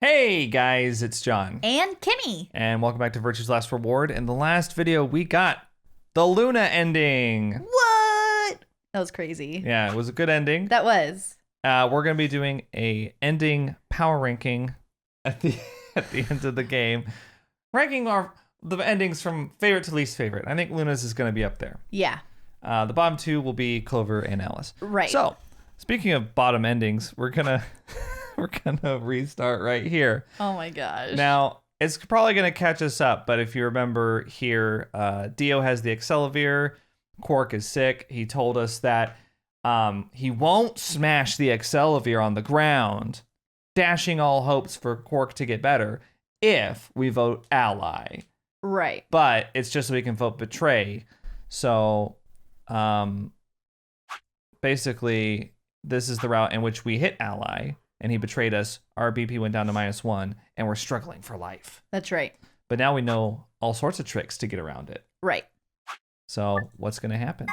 Hey guys, it's John. And Kimmy. And welcome back to Virtue's Last Reward. In the last video, we got the Luna ending. What? That was crazy. Yeah, it was a good ending. That was. We're going to be doing a ending power ranking at the end of the game. Ranking the endings from favorite to least favorite. I think Luna's is going to be up there. Yeah. The bottom two will be Clover and Alice. Right. So, speaking of bottom endings, we're gonna restart right here. Oh my gosh. Now, it's probably going to catch us up, but if you remember here, Dio has the Accelavir. Quark is sick. He told us that he won't smash the Accelavir on the ground, dashing all hopes for Quark to get better if we vote ally. Right. But it's just so we can vote betray. So, basically, this is the route in which we hit ally. And he betrayed us, our BP went down to -1, and we're struggling for life. That's right. But now we know all sorts of tricks to get around it. Right. So, what's going to happen?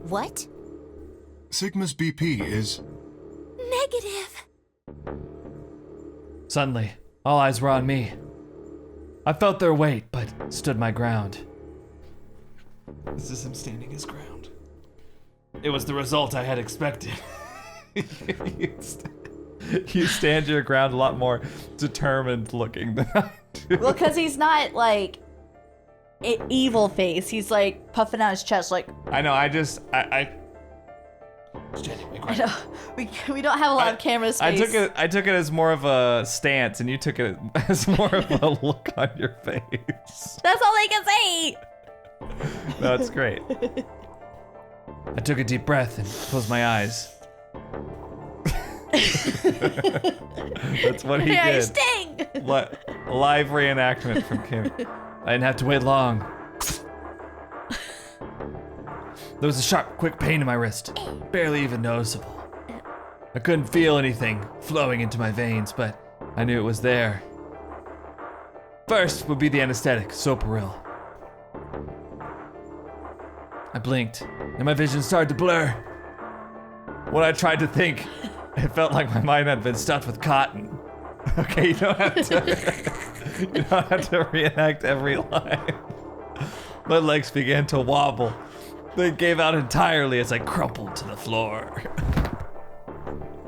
What? Sigma's BP is... Negative. Suddenly, all eyes were on me. I felt their weight, but stood my ground. This is him standing his ground. It was the result I had expected. You stand your ground a lot more determined looking than I do. Well, because he's not like evil face. He's like puffing out his chest like. I know, I standing my ground. I know. We don't have a lot of camera space. I took it as more of a stance, and you took it as more of a look on your face. That's all they can say. No, it's great. I took a deep breath and closed my eyes. That's what he did. Sting. Live reenactment from Kim. I didn't have to wait long. There was a sharp, quick pain in my wrist, barely even noticeable. I couldn't feel anything flowing into my veins, but I knew it was there. First would be the anesthetic, Soparil. I blinked, and my vision started to blur. When I tried to think, it felt like my mind had been stuffed with cotton. Okay, you don't have to reenact every line. My legs began to wobble. They gave out entirely as I crumpled to the floor.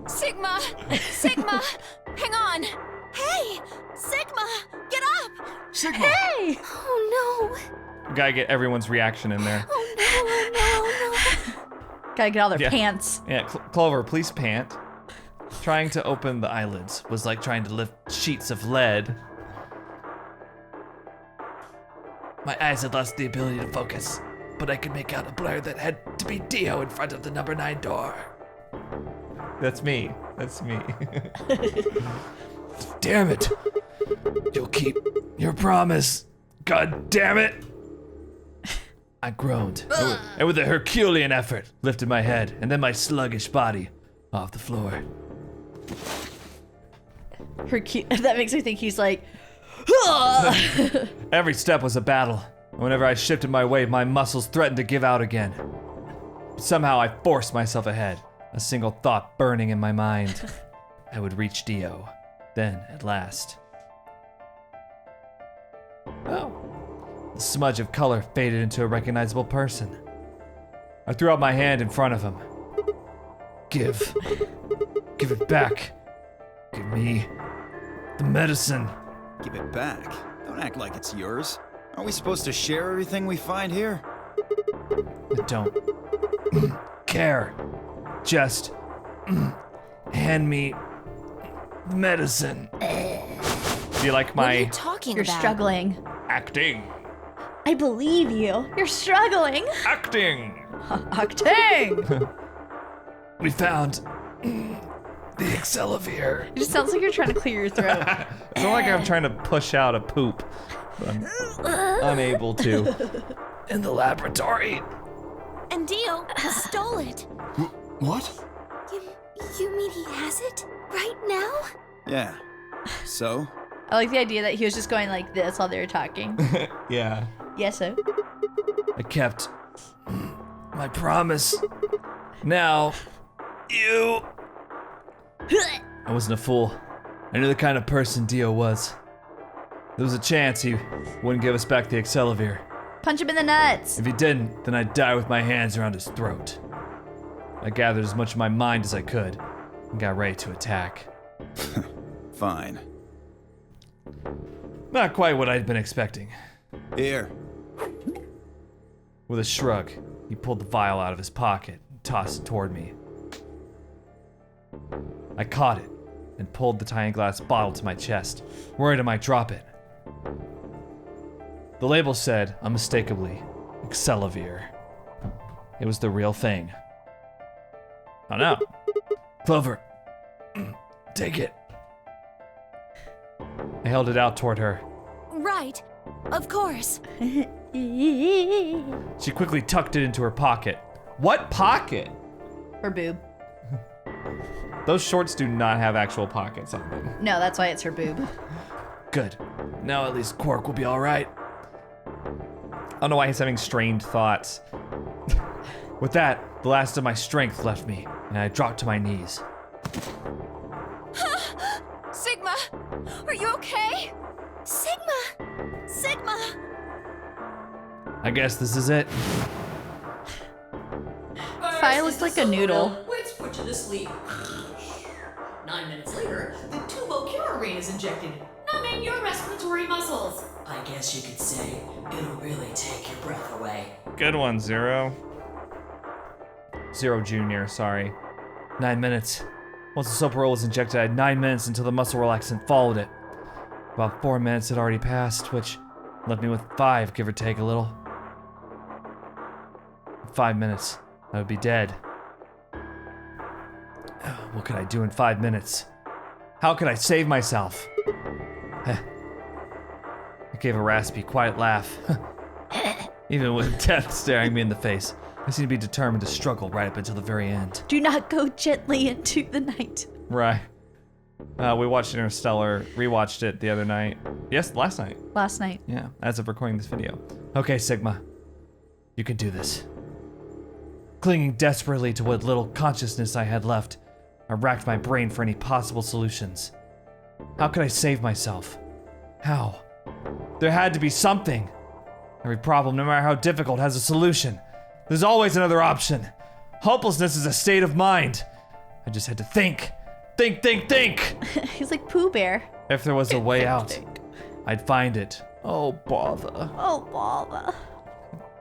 Sigma! Sigma! Hang on! Hey! Sigma! Get up! Sigma! Hey. Oh no! Gotta get everyone's reaction in there. Oh no! Gotta get all their pants. Yeah, Clover, please pant. Trying to open the eyelids was like trying to lift sheets of lead. My eyes had lost the ability to focus, but I could make out a blur that had to be Dio in front of the number 9 door. That's me. That's me. Damn it. You'll keep your promise. God damn it. I groaned, and with a Herculean effort, lifted my head and then my sluggish body off the floor. That makes me think he's like. Every step was a battle. Whenever I shifted my weight, my muscles threatened to give out again. Somehow I forced myself ahead, a single thought burning in my mind. I would reach Dio. Then, at last. Oh. The smudge of color faded into a recognizable person. I threw out my hand in front of him. Give it back. Give me the medicine. Give it back. Don't act like it's yours. Aren't we supposed to share everything we find here? I don't care. Just hand me the medicine. Do you like What are you my talking You're about? struggling. acting? I believe you. You're struggling. Acting! Octane. We found the Accelavir. It just sounds like you're trying to clear your throat. It's not like I'm trying to push out a poop. I'm unable to. In the laboratory. And Dio stole it. What? You mean he has it? Right now? Yeah. So? I like the idea that he was just going like this while they were talking. Yeah. Yes, sir. I kept my promise. Now, you I wasn't a fool. I knew the kind of person Dio was. There was a chance he wouldn't give us back the Excelsior. Punch him in the nuts. If he didn't, then I'd die with my hands around his throat. I gathered as much of my mind as I could and got ready to attack. Fine. Not quite what I'd been expecting. Here. With a shrug, he pulled the vial out of his pocket and tossed it toward me. I caught it and pulled the tiny glass bottle to my chest, worried I might drop it. The label said, unmistakably, Excelsior. It was the real thing. Oh no. Clover, take it. I held it out toward her. Right. Of course. She quickly tucked it into her pocket. What pocket? Her boob. Those shorts do not have actual pockets on them. No, that's why it's her boob. Good. Now at least Quark will be alright. I don't know why he's having strained thoughts. With that, the last of my strength left me, and I dropped to my knees. Sigma! Are you okay? Sigma! Sigma! I guess this is it. Fire looks like a noodle. Let's put you to sleep. 9 minutes later, the tubocurarine is injected, numbing your respiratory muscles. I guess you could say it'll really take your breath away. Good one, Zero. Zero Junior, sorry. 9 minutes. Once the Soparol was injected, I had 9 minutes until the muscle relaxant followed it. About 4 minutes had already passed, which left me with 5, give or take a little. 5 minutes, I would be dead. What could I do in 5 minutes? How could I save myself? I gave a raspy, quiet laugh. Even with death staring me in the face, I seemed to be determined to struggle right up until the very end. Do not go gently into the night. Right. We watched Interstellar, rewatched it the other night. Yes, last night. Last night. Yeah, as of recording this video. Okay, Sigma. You can do this. Clinging desperately to what little consciousness I had left, I racked my brain for any possible solutions. How could I save myself? How? There had to be something. Every problem, no matter how difficult, has a solution. There's always another option. Hopelessness is a state of mind. I just had to think. Think. He's like Pooh Bear. If there was a way out, I'd find it. Oh, bother. Oh, bother.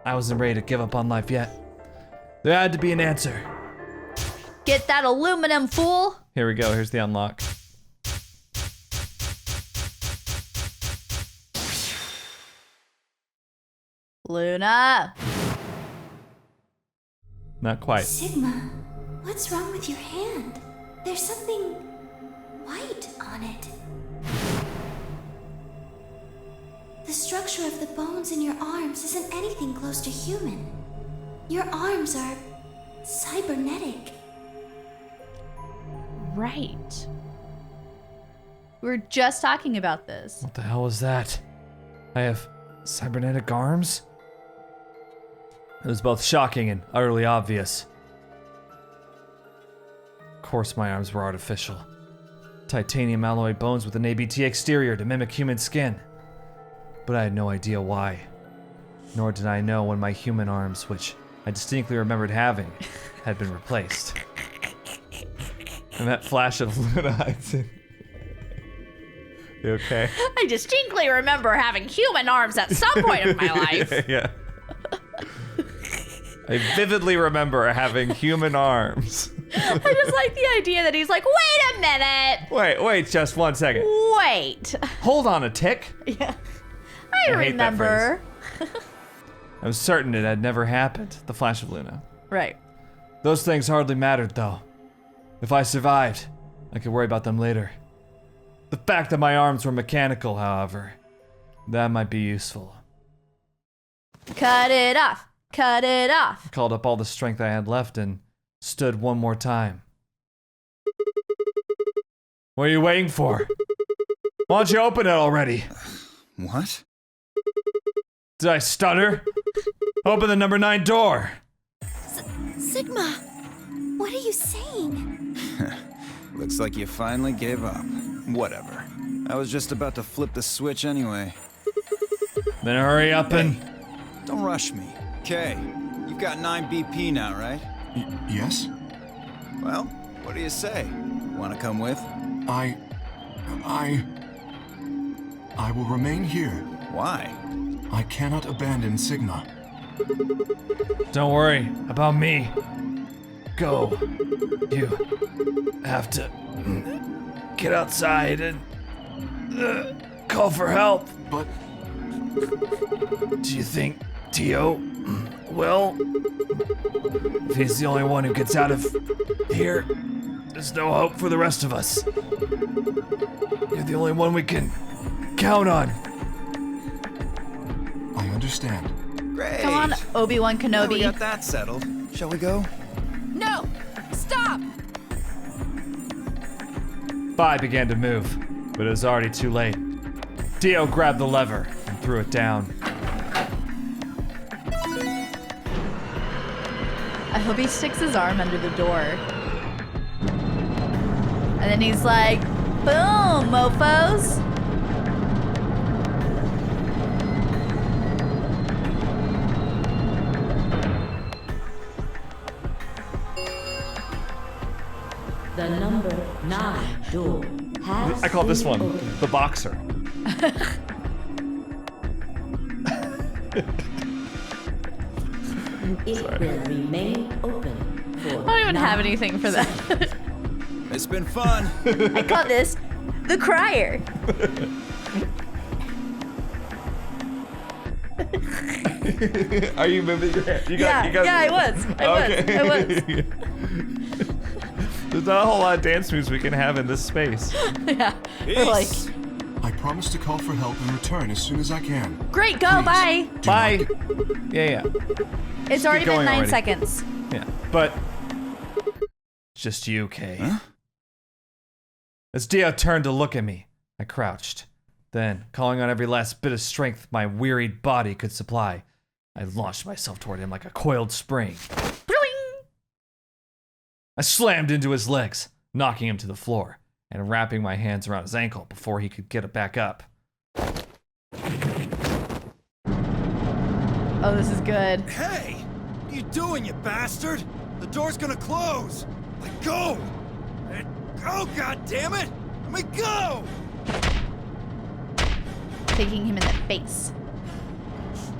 I wasn't ready to give up on life yet. There had to be an answer. Get that aluminum, fool. Here we go, here's the unlock. Luna. Not quite. Sigma, what's wrong with your hand? There's something white on it. The structure of the bones in your arms isn't anything close to human. Your arms are cybernetic. Right. We were just talking about this. What the hell was that? I have cybernetic arms? It was both shocking and utterly obvious. Of course my arms were artificial. Titanium alloy bones with an ABT exterior to mimic human skin. But I had no idea why. Nor did I know when my human arms, which I distinctly remembered having, had been replaced. And that flash of Luna hides in. You okay? I distinctly remember having human arms at some point in my life. Yeah. I vividly remember having human arms. I just like the idea that he's like, wait a minute. Wait, just 1 second. Wait. Hold on a tick. Yeah. I hate that remember. I was certain it had never happened, the flash of Luna. Right. Those things hardly mattered, though. If I survived, I could worry about them later. The fact that my arms were mechanical, however, that might be useful. Cut it off. Cut it off. I called up all the strength I had left and stood one more time. What are you waiting for? Why don't you open it already? What? Did I stutter? Open the number 9 door. Sigma, what are you saying? Looks like you finally gave up. Whatever. I was just about to flip the switch anyway. Then hurry up and... Don't rush me. Okay, you've got 9 BP now, right? Yes? Well, what do you say? Want to come with? I will remain here. Why? I cannot abandon Sigma. Don't worry about me. Go. You have to get outside and call for help. But Do you think Tio will? If he's the only one who gets out of here, there's no hope for the rest of us. You're the only one we can count on. I understand. Great. Come on, Obi-Wan Now we Kenobi. got that settled. Shall we go? No! Stop! 5 began to move, but it was already too late. Dio grabbed the lever and threw it down. I hope he sticks his arm under the door. And then he's like, boom, mofos. The number 9 door has I call this been one opened. the boxer. It will remain open for I don't even have anything for that. It's been fun. I call this the crier. Are you moving your hand? I was. I was. There's not a whole lot of dance moves we can have in this space. Yeah. We're like, Peace. I promise to call for help and return as soon as I can. great, go, Please, bye. do Bye. not- Yeah. It's already been going 9 already. seconds. Yeah. But just you, Kay. Huh? As Dio turned to look at me, I crouched. Then, calling on every last bit of strength my wearied body could supply, I launched myself toward him like a coiled spring. Boing. I slammed into his legs, knocking him to the floor, and wrapping my hands around his ankle before he could get it back up. Oh, this is good. Hey! What are you doing, you bastard? The door's gonna close! Let go! Go, goddammit! Let me go! Taking him in the face.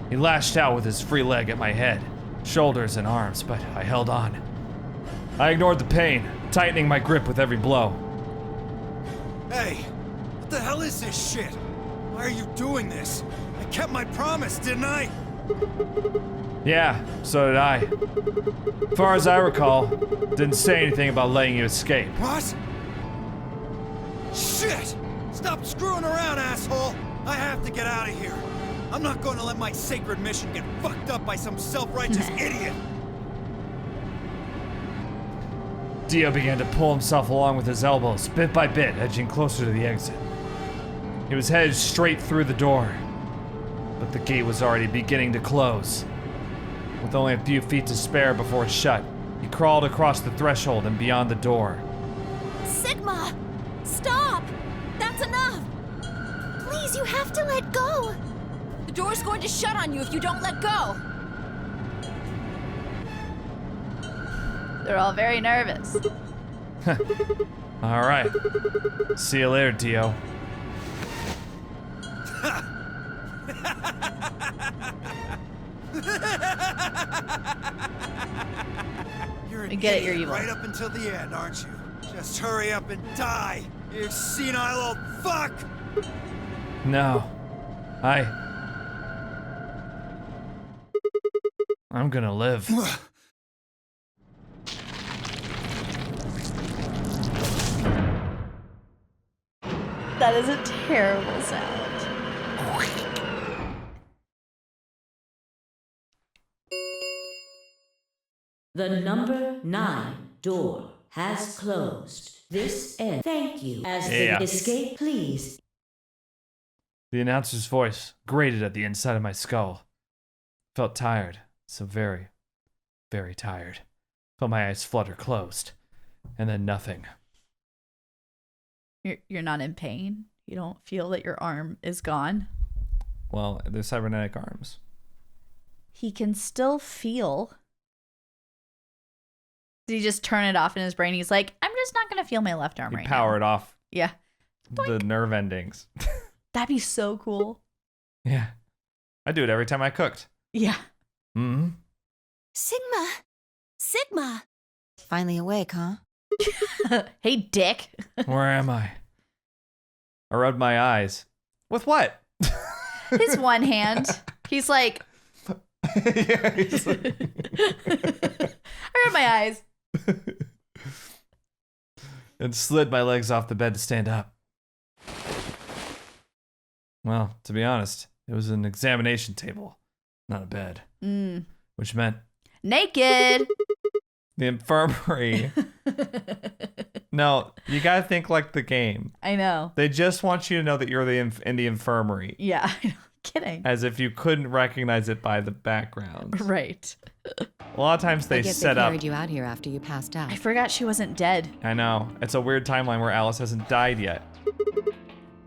He lashed out with his free leg at my head, shoulders, and arms, but I held on. I ignored the pain, tightening my grip with every blow. Hey! What the hell is this shit? Why are you doing this? I kept my promise, didn't I? Yeah, so did I. As far as I recall, didn't say anything about letting you escape. What? Shit! Stop screwing around, asshole! I have to get out of here. I'm not going to let my sacred mission get fucked up by some self-righteous idiot. Dio began to pull himself along with his elbows, bit by bit, edging closer to the exit. He was headed straight through the door, but the gate was already beginning to close. With only a few feet to spare before it shut, he crawled across the threshold and beyond the door. Sigma! Stop! That's enough! Please, you have to let go! The door's going to shut on you if you don't let go. They're all very nervous. All right. See you later, Dio. You're an I get it, you're idiot evil. right up until the end, aren't you? Just hurry up and die, you senile old fuck! No. I'm gonna live. That is a terrible sound. The number 9 door has closed. This ends. Thank you. As Yeah. the escape, please. The announcer's voice grated at the inside of my skull. Felt tired, so very, very tired. Felt my eyes flutter closed, and then nothing. You're not in pain. You don't feel that your arm is gone. Well, they're cybernetic arms. He can still feel. Did he just turn it off in his brain? He's like, I'm just not going to feel my left arm He right now. powered off Yeah. the nerve endings. That'd be so cool. Yeah. I do it every time I cooked. Yeah. Mm-hmm. Sigma! Finally awake, huh? Hey, dick. Where am I? I rubbed my eyes. With what? His one hand. He's like, Yeah, he's like- I rubbed my eyes. and slid my legs off the bed to stand up. Well, to be honest, it was an examination table, not a bed, which meant Naked. the infirmary. No, you gotta think like the game. I know. They just want you to know that you're in the infirmary, Yeah. Kidding. as if you couldn't recognize it by the background. Right. A lot of times they set up. carried you out here after you passed out. I forgot she wasn't dead. I know, it's a weird timeline where Alice hasn't died yet.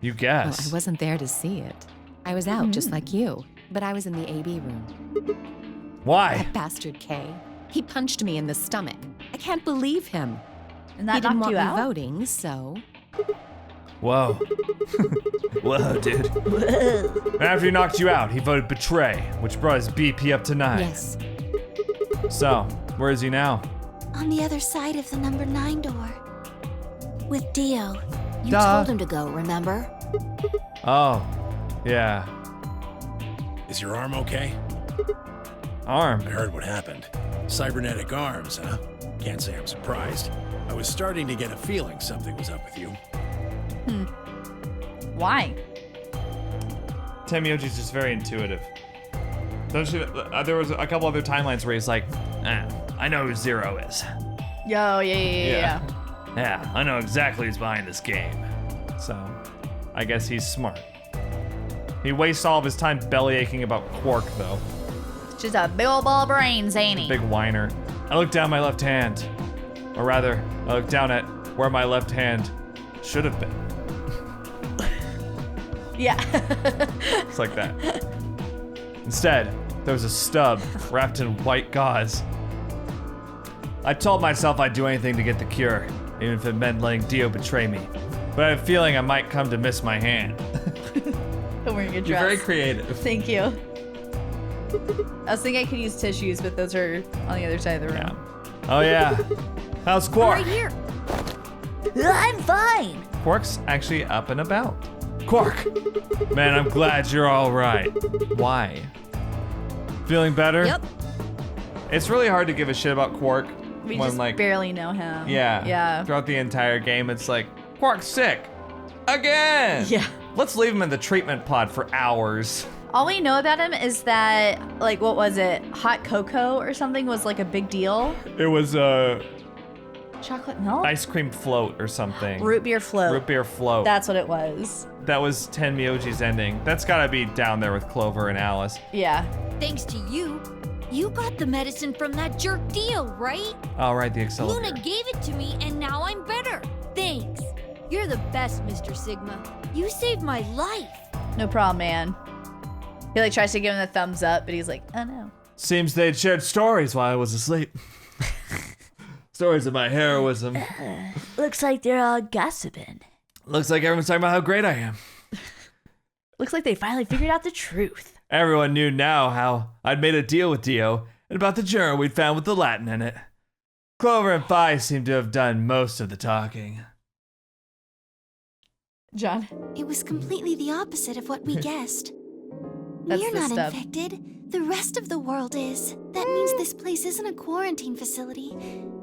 You Well, guess. I wasn't there to see it. I was out just like you, but I was in the AB room. Why? That bastard Kay. He punched me in the stomach. I can't believe him. And that He didn't knocked want you me out? voting, so Whoa. Whoa, dude. And after he knocked you out, he voted betray, which brought his BP up to 9. yes. So, where is he now? On the other side of the number 9 door. With Dio. You Duh. told him to go, remember? Oh, yeah. Is your arm okay? Arm. I heard what happened. Cybernetic arms, huh? Can't say I'm surprised. I was starting to get a feeling something was up with you. Why? Temioji's just very intuitive. Don't you? There was a couple other timelines where he's like, I know who Zero is. Yo, yeah. Yeah, I know exactly who's behind this game. So, I guess he's smart. He wastes all of his time belly aching about Quark, though. Just a big old ball of brains, ain't he? Big whiner. I look down my left hand. Or rather, I look down at where my left hand should have been. Yeah. It's like that. Instead, there was a stub wrapped in white gauze. I told myself I'd do anything to get the cure, even if it meant letting Dio betray me. But I have a feeling I might come to miss my hand. I'm wearing a dress. You're very creative. Thank you. I was thinking I could use tissues, but those are on the other side of the room. Yeah. Oh yeah. How's Quark? Right here. I'm fine. Quark's actually up and about. Quark! Man, I'm glad you're all right. Why? Feeling better? Yep. It's really hard to give a shit about Quark We when just like barely know him. yeah. Yeah. Throughout the entire game, it's like Quark's sick again. Yeah. Let's leave him in the treatment pod for hours. All we know about him is that, like, what was it? Hot cocoa or something was like a big deal. It was Chocolate milk? ice cream float or something. Root beer float. Root beer float. That's what it was. That was Tenmyoji's ending. That's gotta be down there with Clover and Alice. Yeah. Thanks to you. You got the medicine from that jerk Dio, right? All right, the accelerator. Luna gave it to me and now I'm better. Thanks. You're the best, Mr. Sigma. You saved my life. No problem, man. He like tries to give him the thumbs up, but he's like, oh no. Seems they'd shared stories while I was asleep. Stories of my heroism. Looks like they're all gossiping. Looks like everyone's talking about how great I am. Looks like they finally figured out the truth. Everyone knew now how I'd made a deal with Dio and about the germ we'd found with the Latin in it. Clover and Phi seem to have done most of the talking. John. It was completely the opposite of what we guessed. That's We're the not stub. infected. The rest of the world is. That means this place isn't a quarantine facility.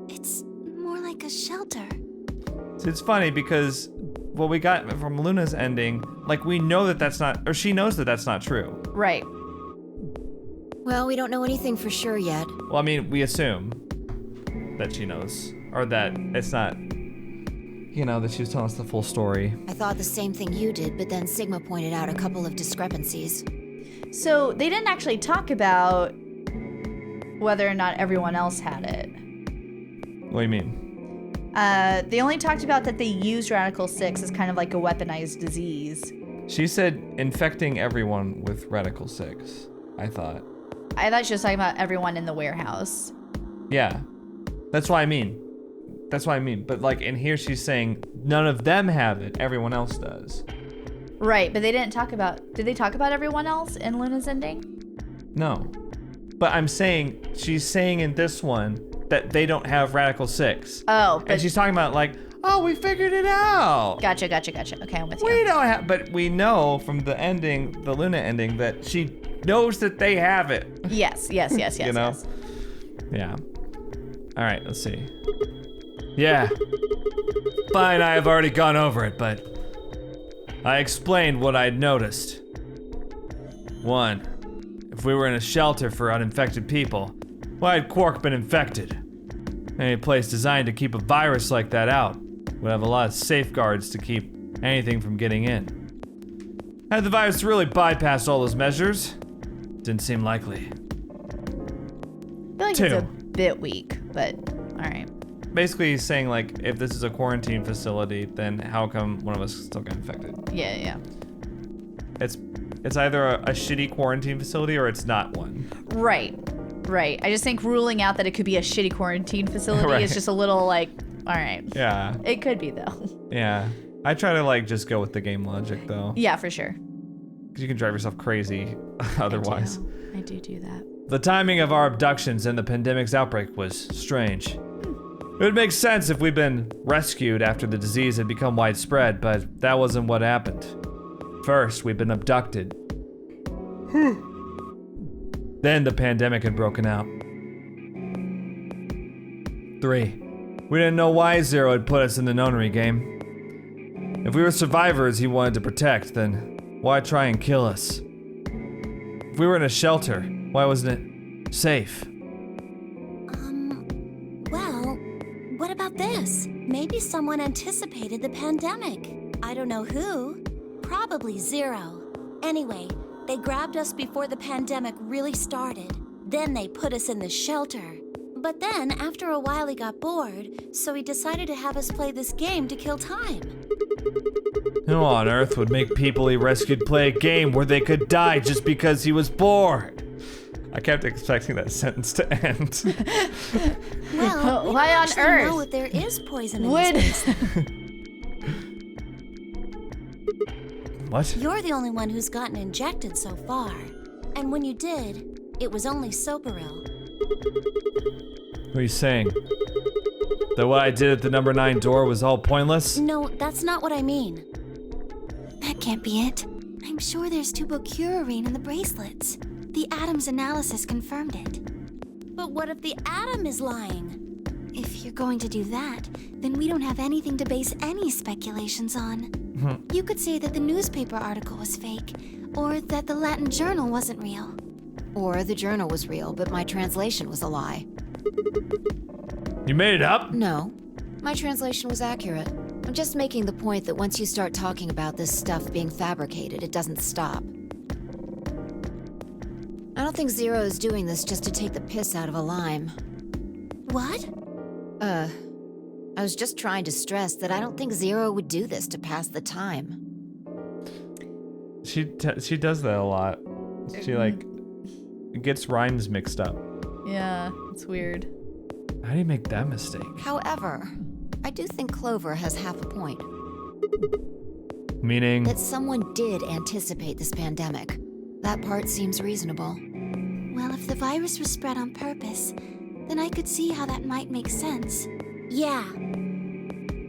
It's more like a shelter. So it's funny because what we got from Luna's ending, like we know that that's not, or she knows that that's not true. Right. Well, we don't know anything for sure yet. Well, I mean, we assume that she knows, or that it's not, you know, that she was telling us the full story. I thought the same thing you did, but then Sigma pointed out a couple of discrepancies. So they didn't actually talk about whether or not everyone else had it. What do you mean? They only talked about that they used Radical 6 as kind of like a weaponized disease. She said infecting everyone with Radical 6, I thought. I thought she was talking about everyone in the warehouse. Yeah. That's what I mean. But like in here she's saying none of them have it, everyone else does. Right, but they didn't talk about... Did they talk about everyone else in Luna's ending? No. But I'm saying, she's saying in this one that they don't have Radical 6. Oh, but... And she's talking about like, oh, we figured it out. Gotcha. Okay, I'm with you. We don't have, but we know from the ending, the Luna ending, that she knows that they have it. Yes. You know? Yes. Yeah. All right, let's see. Yeah. Fine, I have already gone over it, but I explained what I'd noticed. 1. If we were in a shelter for uninfected people, why had Quark been infected? Any place designed to keep a virus like that out would have a lot of safeguards to keep anything from getting in. Had the virus really bypassed all those measures? Didn't seem likely. I feel like 2. it's a bit weak, but alright. Basically he's saying like, if this is a quarantine facility, then how come one of us still got infected? Yeah. It's either a shitty quarantine facility or it's not one. Right. I just think ruling out that it could be a shitty quarantine facility is just a little like, alright. Yeah. It could be though. Yeah. I try to like just go with the game logic though. Yeah, for sure. Because you can drive yourself crazy otherwise. I do that. The timing of our abductions and the pandemic's outbreak was strange. It would make sense if we'd been rescued after the disease had become widespread, but that wasn't what happened. First, we'd been abducted. Then the pandemic had broken out. 3. We didn't know why Zero had put us in the nonary game. If we were survivors he wanted to protect, then why try and kill us? If we were in a shelter, why wasn't it safe? Well, what about this? Maybe someone anticipated the pandemic. I don't know who. Probably Zero. Anyway, they grabbed us before the pandemic really started. Then they put us in the shelter. But then, after a while, he got bored, so he decided to have us play this game to kill time. Who on earth would make people he rescued play a game where they could die just because he was bored? I kept expecting that sentence to end. Well, we why don't on actually earth know if there is poison in would this place. What? You're the only one who's gotten injected so far. And when you did, it was only Soparil. What are you saying? That what I did at the number 9 door was all pointless? No, that's not what I mean. That can't be it. I'm sure there's tubocurarine in the bracelets. The Atom's analysis confirmed it. But what if the Atom is lying? If you're going to do that, then we don't have anything to base any speculations on. You could say that the newspaper article was fake, or that the Latin journal wasn't real. Or the journal was real, but my translation was a lie. You made it up? No, my translation was accurate. I'm just making the point that once you start talking about this stuff being fabricated, it doesn't stop. I don't think Zero is doing this just to take the piss out of a lime. What? I was just trying to stress that I don't think Zero would do this to pass the time. She does that a lot. She like gets rhymes mixed up. Yeah, it's weird. How do you make that mistake? However, I do think Clover has half a point. Meaning? That someone did anticipate this pandemic. That part seems reasonable. Well, if the virus was spread on purpose, then I could see how that might make sense. Yeah.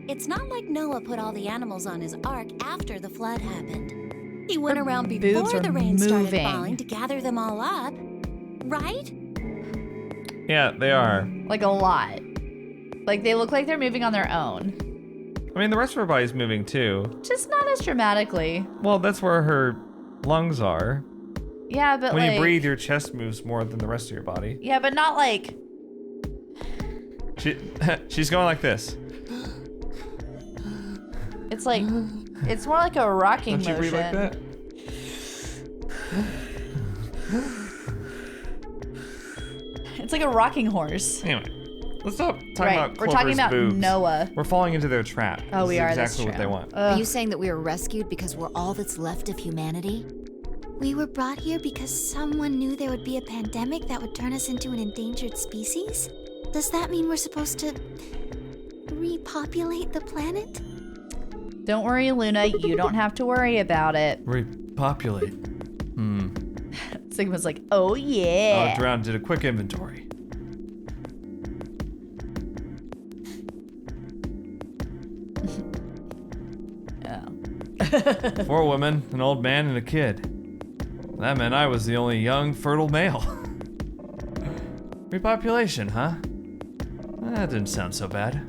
It's not like Noah put all the animals on his ark after the flood happened. He went around before the rain started falling to gather them all up. Right? Yeah, they are. Like a lot. Like they look like they're moving on their own. I mean, the rest of her body's moving too. Just not as dramatically. Well, that's where her lungs are. Yeah, but when like... you breathe, your chest moves more than the rest of your body. Yeah, but not like... She's going like this. It's like... It's more like a rocking motion. Don't you breathe like that? It's like a rocking horse. Anyway. Let's stop talking Right. about We're Clover's talking about boobs. Noah. We're falling into their trap. Oh, This we is are. That's exactly what they true. want. Are you saying that we were rescued because we're all that's left of humanity? We were brought here because someone knew there would be a pandemic that would turn us into an endangered species? Does that mean we're supposed to repopulate the planet? Don't worry, Luna. You don't have to worry about it. Repopulate. Sigma's like, oh yeah. I looked around and did a quick inventory. Oh. 4 women, an old man, and a kid. That meant I was the only young, fertile male. Repopulation, huh? That didn't sound so bad.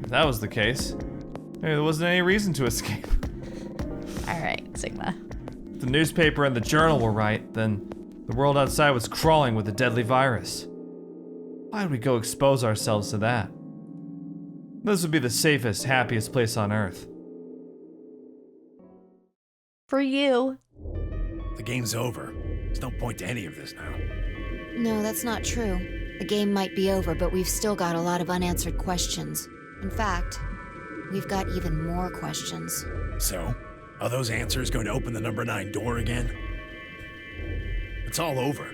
If that was the case, maybe there wasn't any reason to escape. All right, Sigma. If the newspaper and the journal were right, then the world outside was crawling with a deadly virus. Why would we go expose ourselves to that? This would be the safest, happiest place on Earth. For you. The game's over. There's no point to any of this now. No, that's not true. The game might be over, but we've still got a lot of unanswered questions. In fact, we've got even more questions. So, are those answers going to open the number 9 door again? It's all over.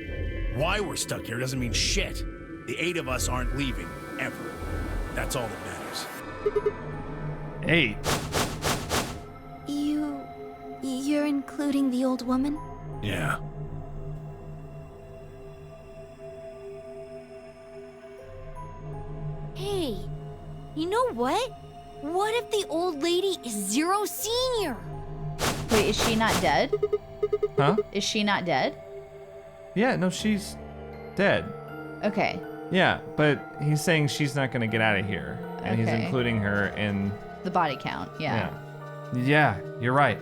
Why we're stuck here doesn't mean shit. The 8 of us aren't leaving, ever. That's all that matters. 8. You're including the old woman? Yeah. Hey, you know what? What if the old lady is Zero Senior? Wait, is she not dead? Huh? Is she not dead? Yeah, no, she's dead. Okay. Yeah, but he's saying she's not gonna get out of here. And he's Okay. including her in... The body count, yeah. Yeah, you're right.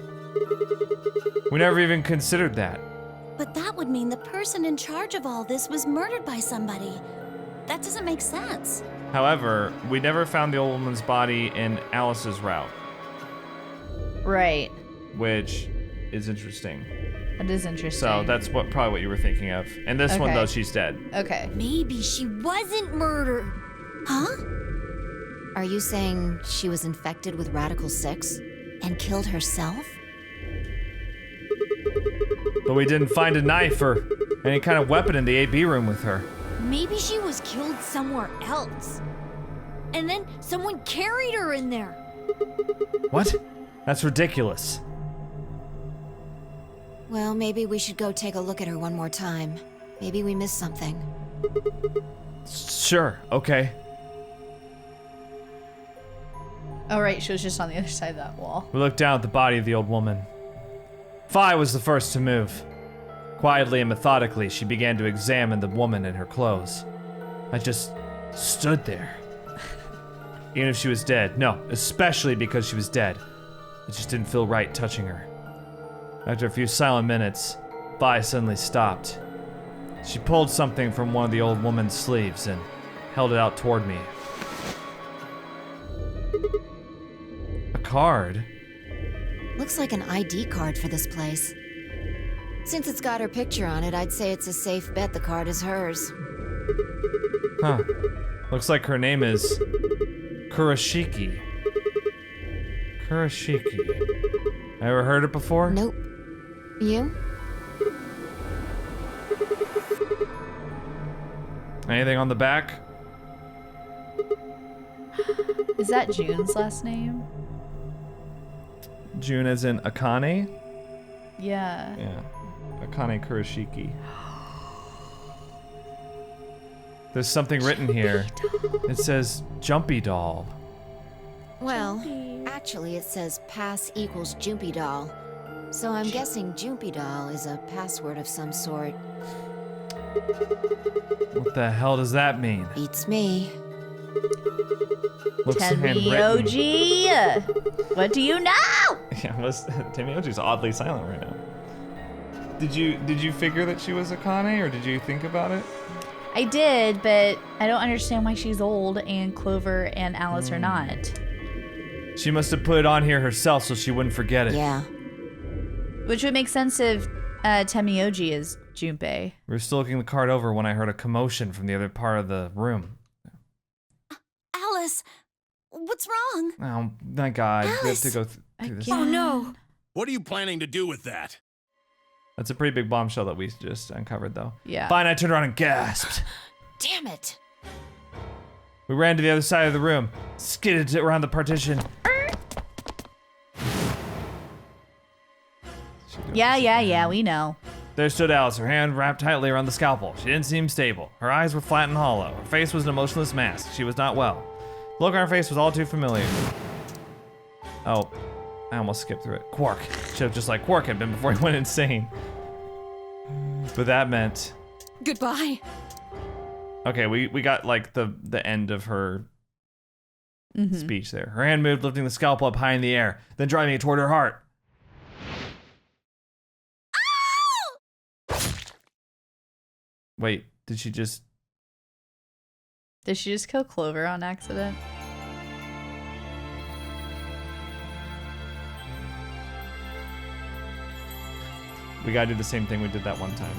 We never even considered that. But that would mean the person in charge of all this was murdered by somebody. That doesn't make sense. However, we never found the old woman's body in Alice's route, Right. which is interesting. That is interesting. So that's probably what you were thinking of. And this one, Okay. though, she's dead. Okay. Maybe she wasn't murdered. Huh? Are you saying she was infected with Radical 6 and killed herself? But we didn't find a knife or any kind of weapon in the AB room with her. Maybe she was killed somewhere else. And then someone carried her in there. What? That's ridiculous. Well, maybe we should go take a look at her one more time. Maybe we missed something. Sure, okay. Oh, right. She was just on the other side of that wall. We looked down at the body of the old woman. Fi was the first to move. Quietly and methodically, she began to examine the woman and her clothes. I just stood there. Even if she was dead. No, especially because she was dead. It just didn't feel right touching her. After a few silent minutes, Vi suddenly stopped. She pulled something from one of the old woman's sleeves and held it out toward me. A card? Looks like an ID card for this place. Since it's got her picture on it, I'd say it's a safe bet the card is hers. Huh. Looks like her name is Kurashiki. Kurashiki. Ever heard it before? Nope. You? Anything on the back? Is that June's last name? June as in Akane? Yeah. Yeah. Akane Kurashiki. There's something written here. It says Jumpy Doll. Well, actually it says pass equals Jumpy Doll. So I'm guessing Jumpy Doll is a password of some sort. What the hell does that mean? Beats me. Looks handwritten. Temioji! What do you know? Yeah, Temioji's oddly silent right now. Did you figure that she was Akane, or did you think about it? I did, but I don't understand why she's old and Clover and Alice are not. She must have put it on here herself so she wouldn't forget it. Yeah. Which would make sense if Temioji is Junpei. We were still looking the card over when I heard a commotion from the other part of the room. What's wrong? Oh my God, we have Alice. to go through this. Oh no. What are you planning to do with that? That's a pretty big bombshell that we just uncovered, though. Yeah. Fine, I turned around and gasped. Damn it. We ran to the other side of the room, skidded around the partition. Yeah, we know. There stood Alice, her hand wrapped tightly around the scalpel. She didn't seem stable. Her eyes were flat and hollow. Her face was an emotionless mask. She was not well. The look on her face was all too familiar. Oh, I almost skipped through it. Quark. Should have just like Quark had been before he went insane. But that meant... Goodbye. Okay, we got like the end of her speech there. Her hand moved, lifting the scalpel up high in the air, then driving it toward her heart. Wait, did she just... Did she just kill Clover on accident? We gotta do the same thing we did that one time.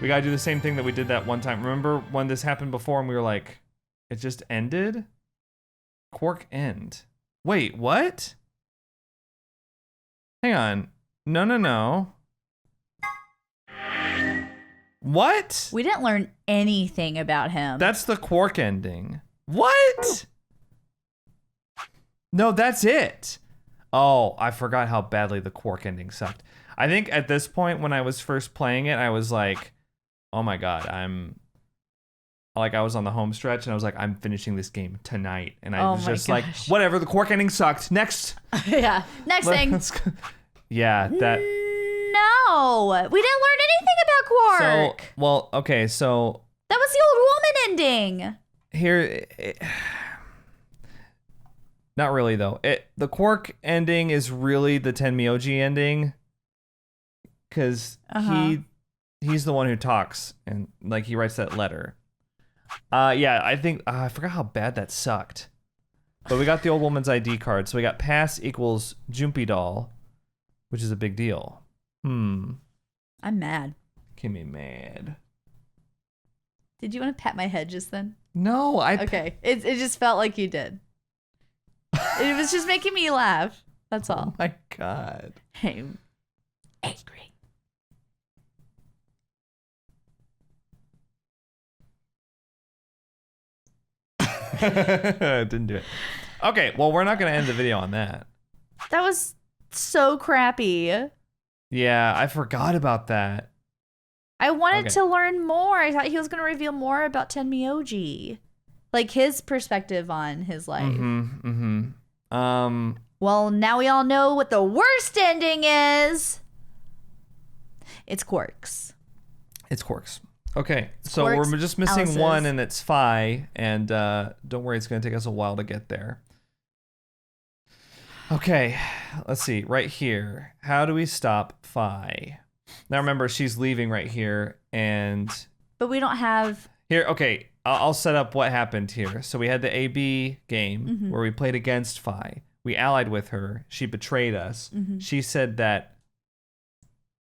We gotta do the same thing that we did that one time. Remember when this happened before and we were like, it just ended? Quark end. Wait, what? Hang on. No. What? We didn't learn anything about him. That's the Quark ending. What? No, that's it. Oh, I forgot how badly the Quark ending sucked. I think at this point when I was first playing it, I was like, oh my God, I was on the home stretch and I was like, I'm finishing this game tonight. And I was just like, whatever, the Quark ending sucked. Next. Yeah. Next thing. Yeah, that. No, we didn't learn anything about Quark. So that was the old woman ending. Here, not really though. The Quark ending is really the Tenmyoji ending, because he's the one who talks and like he writes that letter. Yeah, I think I forgot how bad that sucked. But we got the old woman's ID card, so we got pass equals Jumpy doll, which is a big deal. I'm mad. Get me mad. Did you want to pat my head just then? No, Okay, it just felt like you did. It was just making me laugh. That's all. Oh my God. I'm angry. Didn't do it. Okay, well, we're not going to end the video on that. That was so crappy. Yeah, I forgot about that. I wanted to learn more. I thought he was going to reveal more about Tenmyoji. Like his perspective on his life. Well, now we all know what the worst ending is. It's Quark's. It's Quark's. Okay, so Quark's, we're just missing Alice's. one, and it's Phi, and don't worry, it's going to take us a while to get there. Okay, let's see, right here. How do we stop Phi? Now remember, she's leaving right here, and... But we don't have... Here, okay, I'll set up what happened here. So we had the AB game where we played against Phi. We allied with her. She betrayed us. She said that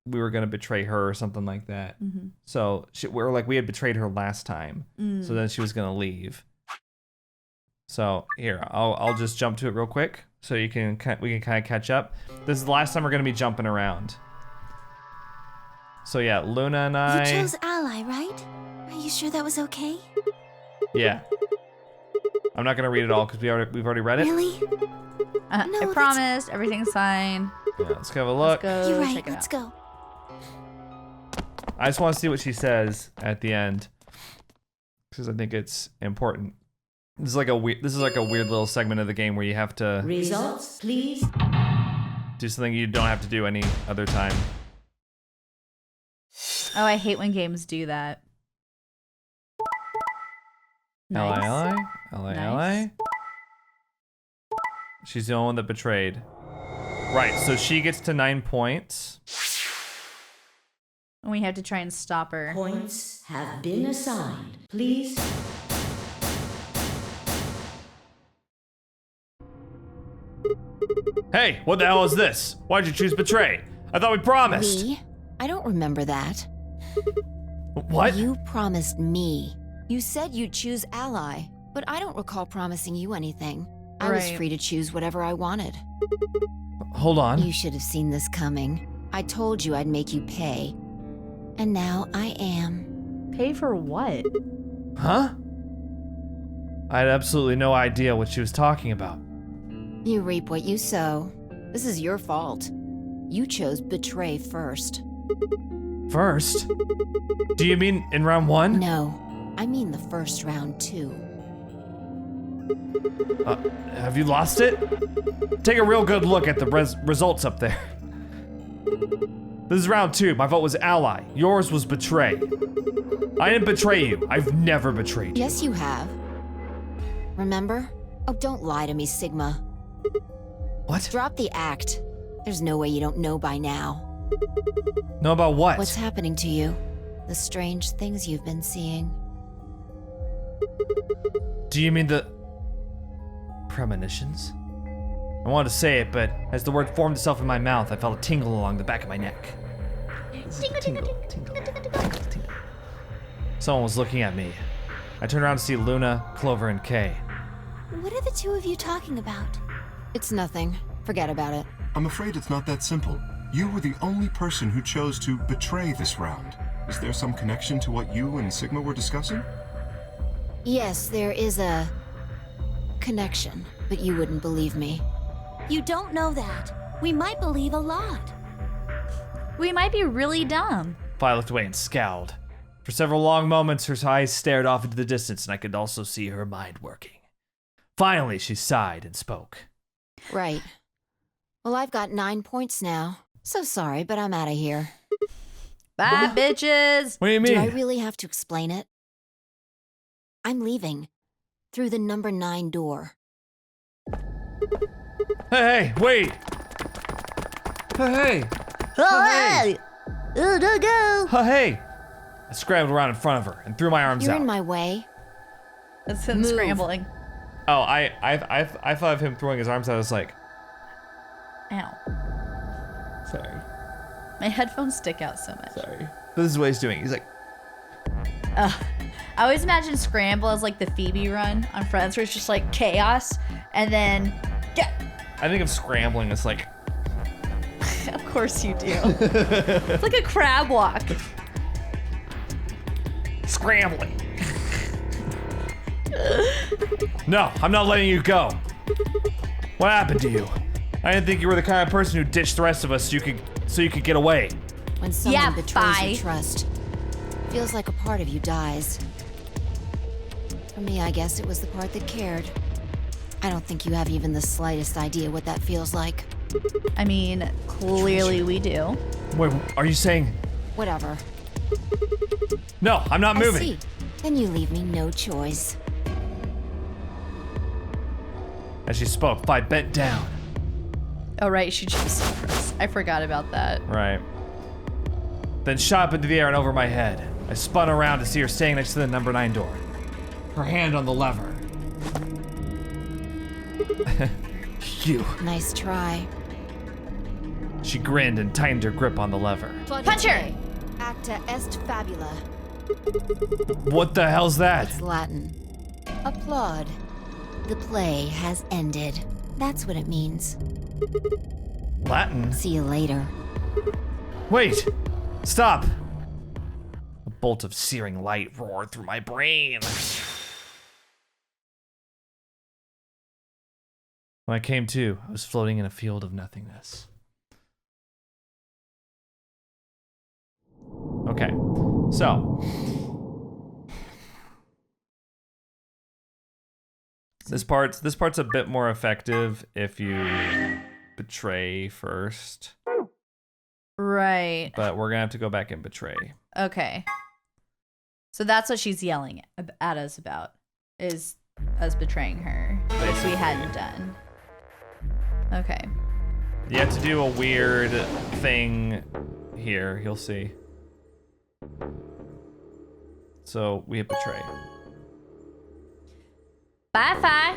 we were going to betray her or something like that. So we had betrayed her last time. So then she was going to leave. So here, I'll just jump to it real quick so we can kind of catch up. This is the last time we're going to be jumping around. So yeah, Luna and I... You chose ally, right? Are you sure that was okay? Yeah. I'm not going to read it all because we've already read it. Really? No, I promised. Everything's fine. Yeah, let's have a look. Let's go. You're right. Check it Let's out. go. I just want to see what she says at the end because I think it's important. This is like a weird little segment of the game where you have to Results, please. do something you don't have to do any other time. Oh, I hate when games do that. Nice. Ally. Nice. She's the only one that betrayed. Right, so she gets to 9 points. And we have to try and stop her. Points have been assigned. Please. Hey, what the hell is this? Why'd you choose betray? I thought we promised. Me? I don't remember that. What? You promised me. You said you'd choose ally, but I don't recall promising you anything. I was free to choose whatever I wanted. Hold on. You should have seen this coming. I told you I'd make you pay. And now I am. Pay for what? Huh? I had absolutely no idea what she was talking about. You reap what you sow. This is your fault. You chose betray first. First? Do you mean in round 1? No, I mean the first round too. Have you lost it? Take a real good look at the results up there. This is round 2. My vote was ally. Yours was betray. I didn't betray you. I've never betrayed you. Yes, you have. Remember? Oh, don't lie to me, Sigma. What? Drop the act. There's no way you don't know by now. Know about what? What's happening to you? The strange things you've been seeing. Do you mean the premonitions? I wanted to say it, but as the word formed itself in my mouth, I felt a tingle along the back of my neck. Tingle. Someone was looking at me. I turned around to see Luna, Clover, and Kay. What are the two of you talking about? It's nothing. Forget about it. I'm afraid it's not that simple. You were the only person who chose to betray this round. Is there some connection to what you and Sigma were discussing? Yes, there is a connection, but you wouldn't believe me. You don't know that. We might believe a lot. We might be really dumb. Vi looked away and scowled. For several long moments, her eyes stared off into the distance, and I could also see her mind working. Finally, she sighed and spoke. Right. Well, I've got 9 points now. So sorry, but I'm out of here. Bye, bitches. What do you mean? Do I really have to explain it? I'm leaving. Through the number 9 door. Hey, wait! Hey! Hey! Hey! I scrambled around in front of her and threw my arms You're out. in my way. That's him Move. scrambling. Oh, I thought of him throwing his arms out. I was like, Ow. sorry. My headphones stick out so much. Sorry. This is what he's doing. He's like, I always imagine Scramble as like the Phoebe run on Friends, where it's just like chaos, and then I think of scrambling as like, of course you do. It's like a crab walk. scrambling. No, I'm not letting you go. What happened to you? I didn't think you were the kind of person who ditched the rest of us so you could get away. When someone betrays bye. your trust, feels like a part of you dies. For me, I guess it was the part that cared. I don't think you have even the slightest idea what that feels like. I mean, clearly we do. Wait, are you saying? Whatever. No, I'm not moving. I see. Then you leave me no choice. As she spoke, Vi bent down. Oh, right, she chose Cypress. I forgot about that. Right. Then shot up into the air and over my head. I spun around to see her standing next to the number 9 door. Her hand on the lever. You. Nice try. She grinned and tightened her grip on the lever. Punch her! Acta est fabula. What the hell's that? It's Latin. Applaud. The play has ended. That's what it means. Latin? See you later. Wait! Stop! A bolt of searing light roared through my brain. When I came to, I was floating in a field of nothingness. Okay, so this part's a bit more effective if you betray first. Right. But we're gonna have to go back and betray. Okay. So that's what she's yelling at us about, is us betraying her, which we hadn't done. Okay. You have to do a weird thing here, you'll see. So we hit betray. Bye, Fi.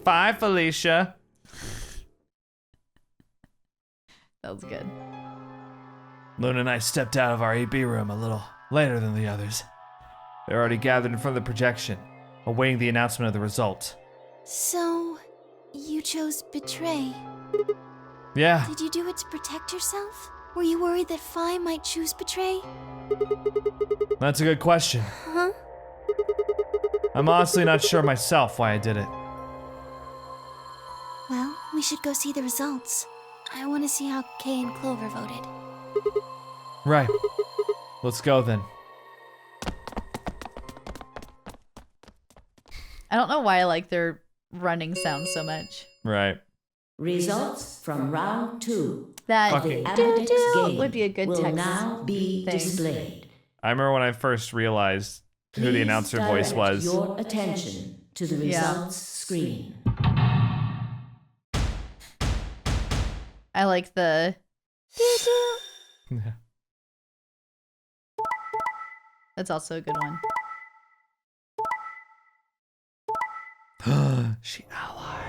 Bye, Felicia. That was good. Luna and I stepped out of our AB room a later than the others. They're already gathered in front of the projection, awaiting the announcement of the result. So, you chose betray. Yeah, Did you do it to protect yourself? Were you worried that Phi might choose betray? that's a good question. Huh? I'm honestly not sure myself why I did it. Well, we should go see the results. I want to see how Kay and Clover voted. Right. Let's go then. I don't know why I like their running sound so much. Right. Results from round 2. That Fucking- doo-doo would be a good will text now be thing. displayed. I remember when I first realized who the Please announcer voice direct was. Your attention to the Yeah. results screen. I like the doo-doo. That's also a good one. She ally.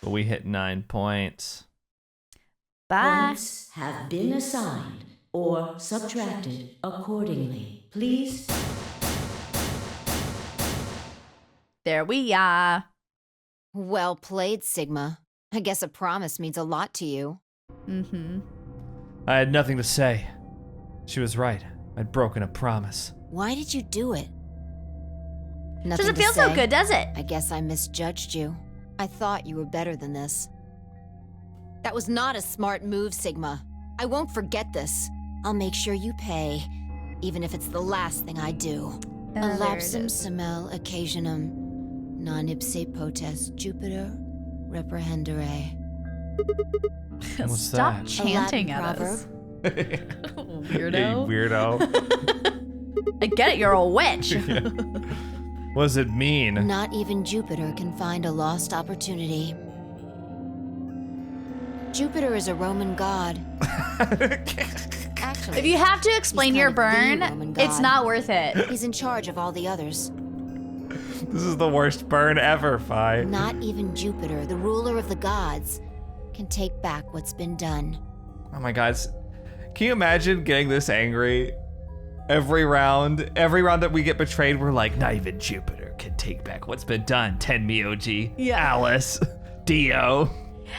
But we hit 9 points. Bye. Points have been assigned or subtracted accordingly. Please. There we are. Well played, Sigma. I guess a promise means a lot to you. Mm-hmm. I had nothing to say. She was right. I'd broken a promise. Why did you do it? Nothing Doesn't to feel so say. good, does it? I guess I misjudged you. I thought you were better than this. That was not a smart move, Sigma. I won't forget this. I'll make sure you pay, even if it's the last thing I do. There it Elapsum is. semel occasionum, non ipse potest Jupiter reprehendere. What's Stop that? chanting A at Latin us. Hey, Weirdo. weirdo. I get it, you're a witch. What does it mean? Not even Jupiter can find a lost opportunity. Jupiter is a Roman god. Actually, If you have to explain he's your kind of the burn, Roman it's god. not worth it. He's in charge of all the others. This is the worst burn ever, Phi. Not even Jupiter, the ruler of the gods, can take back what's been done. Oh my god. Can you imagine getting this angry? Every round that we get betrayed, we're like, not even Jupiter can take back what's been done. Ten Mioji, Yeah. Alice, Dio.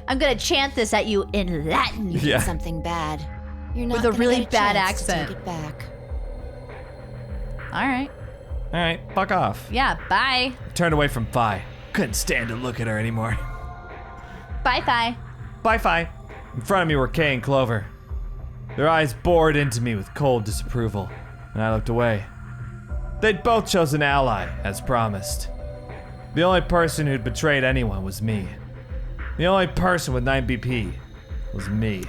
I'm gonna chant this at you in Latin. You Yeah. did something bad. You're not With a gonna really get bad chance to accent. take it back. All right. All right, fuck off. Yeah, bye. Turned away from Phi. Couldn't stand to look at her anymore. Bye. Bye, Phi. In front of me were Kay and Clover. Their eyes bored into me with cold disapproval, and I looked away. They'd both chosen an ally, as promised. The only person who'd betrayed anyone was me. The only person with 9 BP was me.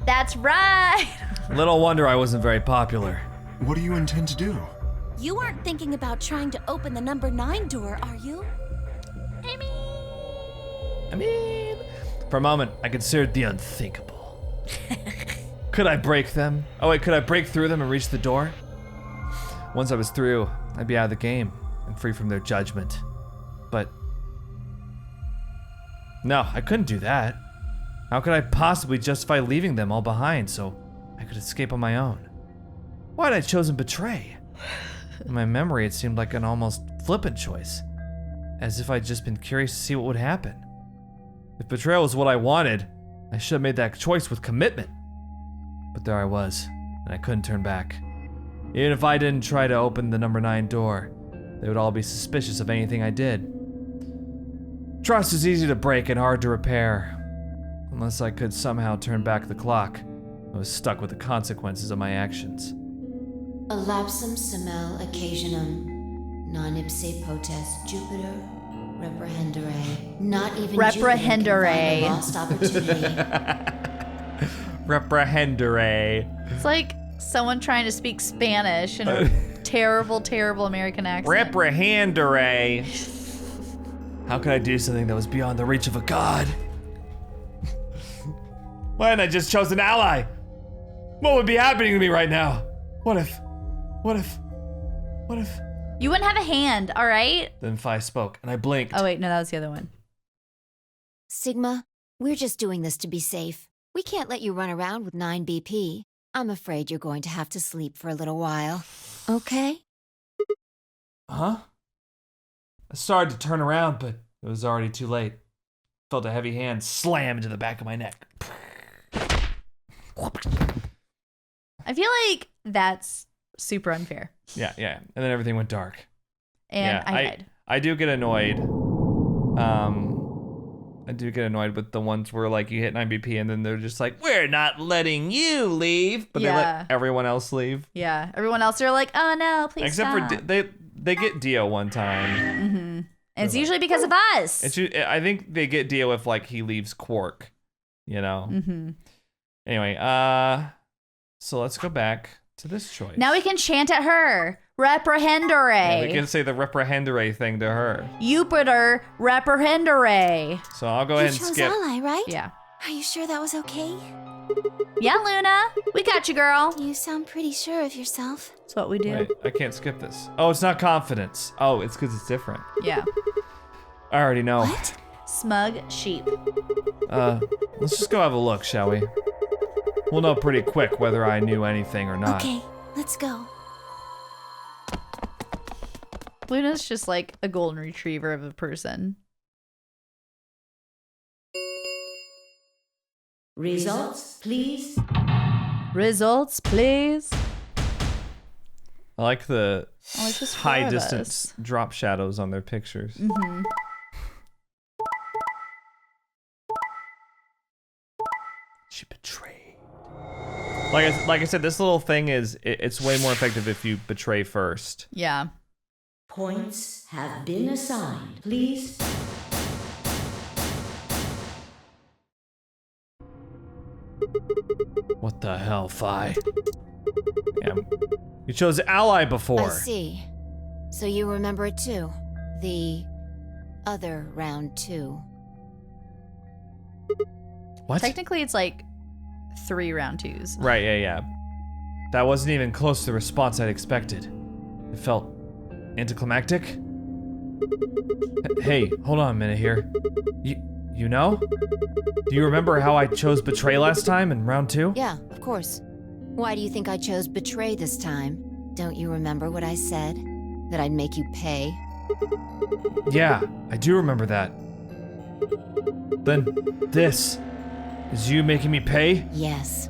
That's right. Little wonder I wasn't very popular. What do you intend to do? You aren't thinking about trying to open the number 9 door, are you? I mean, for a moment, I considered the unthinkable. Could I break them? Oh wait, could I break through them and reach the door? Once I was through, I'd be out of the game and free from their judgment. But no, I couldn't do that. How could I possibly justify leaving them all behind so I could escape on my own? Why had I chosen betray? In my memory, it seemed like an almost flippant choice, as if I'd just been curious to see what would happen. If betrayal was what I wanted, I should have made that choice with commitment. But there I was, and I couldn't turn back. Even if I didn't try to open the number 9 door, they would all be suspicious of anything I did. Trust is easy to break and hard to repair. Unless I could somehow turn back the clock, I was stuck with the consequences of my actions. Elapsum semel occasionum, non ipse potest Jupiter reprehendere. Not even Reprehendere. Jupiter can find a lost opportunity. Reprehendere. It's like someone trying to speak Spanish in a terrible, terrible American accent. Reprehendere. How could I do something that was beyond the reach of a god? Why hadn't I just chosen an ally? What would be happening to me right now? What if? You wouldn't have a hand, all right? Then Phi spoke, and I blinked. Oh, wait, no, that was the other one. Sigma, we're just doing this to be safe. We can't let you run around with 9 BP. I'm afraid you're going to have to sleep for a little while. Okay? Huh? I started to turn around, but it was already too late. Felt a heavy hand slam into the back of my neck. I feel like that's super unfair. Yeah. And then everything went dark. And I died. I do get annoyed. I do get annoyed with the ones where like you hit 9 BP and then they're just like, we're not letting you leave, but they let everyone else leave. Yeah, everyone else are like, oh no, please Except stop. for they get Dio one time. Mm-hmm. And it's usually because of us. I think they get Dio if like he leaves Quark, you know. Mm-hmm. Anyway, so let's go back to this choice. Now we can chant at her. Reprehendere. Yeah, we can say the reprehendere thing to her. Jupiter reprehendere. So I'll go ahead and chose skip. ally, right? Yeah. Are you sure that was okay? Yeah, Luna. We got you, girl. You sound pretty sure of yourself. That's what we do. Wait, I can't skip this. Oh, it's not confidence. Oh, it's because it's different. Yeah. I already know. What? Smug sheep. Let's just go have a look, shall we? We'll know pretty quick whether I knew anything or not. Okay, let's go. Luna's just like a golden retriever of a person. Results, please. Results, please. I like the Oh, it's just four high of distance us. drop shadows on their pictures. Mm-hmm. She betrayed. Like I said, this little thing it's way more effective if you betray first. Yeah. Points have been assigned. Please. What the hell, Phi? Yeah, you chose ally before. I see. So you remember it too? The other round 2. What? Technically, it's like 3 round 2s. Right, yeah. That wasn't even close to the response I'd expected. It felt anticlimactic. Hey, hold on a minute here. You know? Do you remember how I chose betray last time in round 2? Yeah, of course. Why do you think I chose betray this time? Don't you remember what I said? That I'd make you pay? Yeah, I do remember that. Then this is you making me pay? Yes.